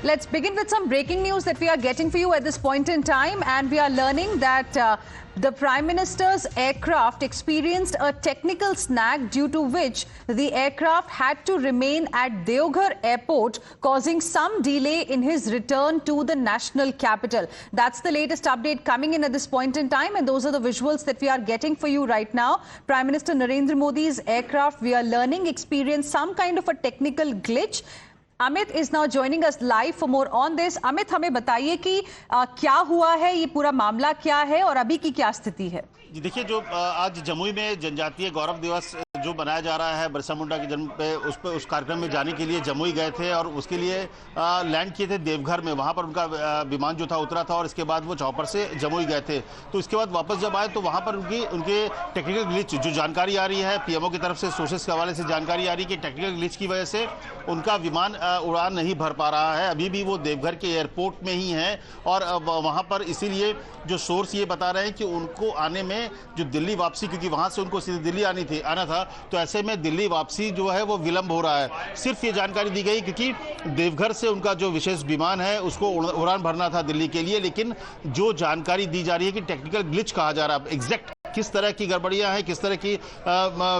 Let's begin with some breaking news that we are getting for you at this point in time, and we are learning that the Prime Minister's aircraft experienced a technical snag due to which the aircraft had to remain at Deoghar Airport, causing some delay in his return to the national capital. That's the latest update coming in at this point in time, and those are the visuals that we are getting for you right now. Prime Minister Narendra Modi's aircraft, we are learning, experienced some kind of a technical glitch. Amit is now joining us live for more on this. Amit, हमें बताइए कि क्या हुआ है, ये पूरा मामला क्या है और अभी की क्या स्थिति है? जी देखिए, जो आज जमुई में जनजातीय गौरव दिवस जो मनाया जा रहा है बिरसा मुंडा के जन्म पे, उस कार्यक्रम में जाने के लिए जमुई गए थे और उसके लिए लैंड किए थे देवघर में। वहां पर उनका विमान जो था उतरा था और इसके बाद वो चौपर से जमुई गए थे। तो इसके बाद वापस जब आए तो वहां पर उनके टेक्निकल ग्लिच जो जानकारी आ रही है पीएमओ की तरफ से, सोर्सेस के हवाले से जानकारी आ रही है कि टेक्निकल ग्लिच की वजह से उनका विमान उड़ान नहीं भर पा रहा है। अभी भी वो देवघर के एयरपोर्ट में ही है और वहां पर इसीलिए जो सोर्स ये बता रहे हैं कि उनको आने में जो दिल्ली वापसी, क्योंकि वहां से उनको सीधे दिल्ली आना था, तो ऐसे में दिल्ली वापसी जो है वो विलंब हो रहा है। सिर्फ ये जानकारी दी गई क्योंकि देवघर से उनका जो विशेष विमान है उसको उड़ान भरना था दिल्ली के लिए, लेकिन जो जानकारी दी जा रही है कि टेक्निकल ग्लिच कहा जा रहा है, एग्जैक्ट किस तरह की गड़बड़ियां हैं, किस तरह की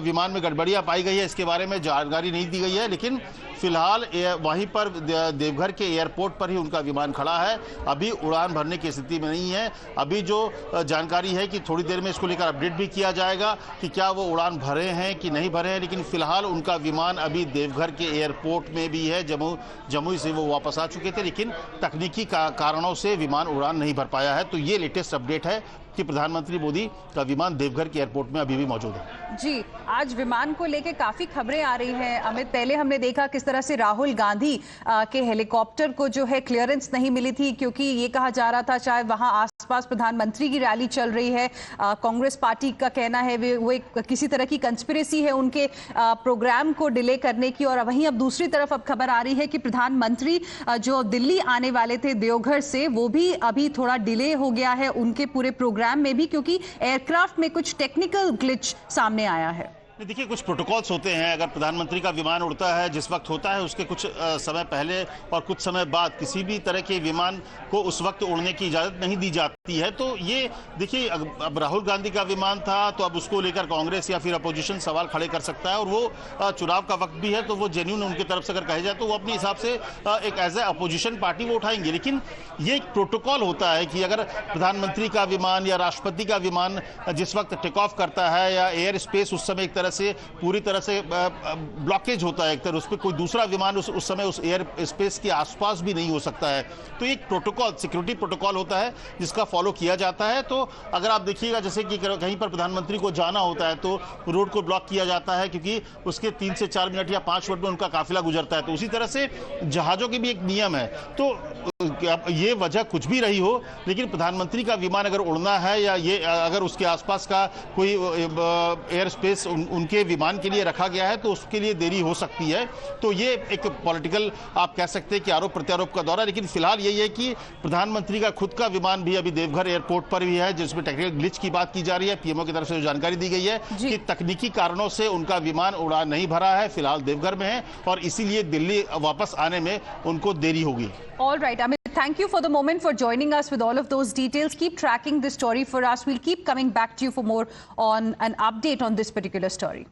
विमान में गड़बड़ियां पाई गई है, इसके बारे में जानकारी नहीं दी गई है। लेकिन फिलहाल वहीं पर देवघर के एयरपोर्ट पर ही उनका विमान खड़ा है, अभी उड़ान भरने की स्थिति में नहीं है। अभी जो जानकारी है कि थोड़ी देर में इसको लेकर अपडेट भी किया जाएगा कि क्या वो उड़ान भरे हैं कि नहीं भरे हैं, लेकिन फिलहाल उनका विमान अभी देवघर के एयरपोर्ट में भी है। जमुई से वो वापस आ चुके थे, लेकिन तकनीकी कारणों से विमान उड़ान नहीं भर पाया है। तो ये लेटेस्ट अपडेट है कि प्रधानमंत्री मोदी का विमान देवघर के एयरपोर्ट में अभी भी मौजूद है। जी, आज विमान को लेकर काफी खबरें आ रही हैं अमित। पहले हमने देखा किस तरह से राहुल गांधी के हेलीकॉप्टर को जो है क्लियरेंस नहीं मिली थी, क्योंकि ये कहा जा रहा था शायद वहां आसपास प्रधानमंत्री की रैली चल रही है। कांग्रेस पार्टी का कहना है वो किसी तरह की कंस्पिरेसी है उनके प्रोग्राम को डिले करने की। और वहीं अब दूसरी तरफ अब खबर आ रही है कि प्रधानमंत्री जो दिल्ली आने वाले थे देवघर से, वो भी अभी थोड़ा डिले हो गया है उनके पूरे प्रोग्राम में भी, क्योंकि एयरक्राफ्ट में कुछ टेक्निकल ग्लिच सामने आया है। देखिए, कुछ प्रोटोकॉल्स होते हैं। अगर प्रधानमंत्री का विमान उड़ता है, जिस वक्त होता है उसके कुछ समय पहले और कुछ समय बाद किसी भी तरह के विमान को उस वक्त उड़ने की इजाज़त नहीं दी जाती है। तो ये देखिए, अब राहुल गांधी का विमान था तो अब उसको लेकर कांग्रेस या फिर अपोजिशन सवाल खड़े कर सकता है, और वो चुनाव का वक्त भी है तो वो जेन्युइन उनकी तरफ से अगर कहे जाए तो वो अपने हिसाब से एक एज ए अपोजिशन पार्टी वो उठाएंगे। लेकिन ये एक प्रोटोकॉल होता है कि अगर प्रधानमंत्री का विमान या राष्ट्रपति का विमान जिस वक्त टेक ऑफ करता है या एयर स्पेस उस समय एक तरह से पूरी तरह से ब्लॉकेज होता है, एक तरह उस पर कोई दूसरा विमान उस समय उस एयर स्पेस के आसपास भी नहीं हो सकता है। तो एक प्रोटोकॉल, सिक्योरिटी प्रोटोकॉल होता है जिसका फॉलो किया जाता है। तो अगर आप देखिएगा जैसे कि कहीं पर प्रधानमंत्री को जाना होता है तो रोड को ब्लॉक किया जाता है, क्योंकि उसके 3 से 4 मिनट या 5 मिनट में उनका काफिला गुजरता है। तो उसी तरह से जहाजों के भी एक नियम है। तो ये वजह कुछ भी रही हो, लेकिन प्रधानमंत्री का विमान अगर उड़ना है या ये अगर उसके आसपास का कोई एयर स्पेस उनके विमान के लिए रखा गया है तो उसके लिए देरी हो सकती है। तो ये एक पॉलिटिकल आप कह सकते हैं कि आरोप प्रत्यारोप का दौरा। लेकिन फिलहाल यही है कि प्रधानमंत्री का खुद का विमान भी अभी देवघर एयरपोर्ट पर भी है, जिसमें टेक्निकल ग्लिच की बात की जा रही है। पीएमओ की तरफ से जो जानकारी दी गई है कि तकनीकी कारणों से उनका विमान उड़ान नहीं भरा है, फिलहाल देवघर में है और इसीलिए दिल्ली वापस आने में उनको देरी होगी। All right, Amit, thank you for the moment, for joining us with all of those details. Keep tracking this story for us. We'll keep coming back to you for more on an update on this particular story.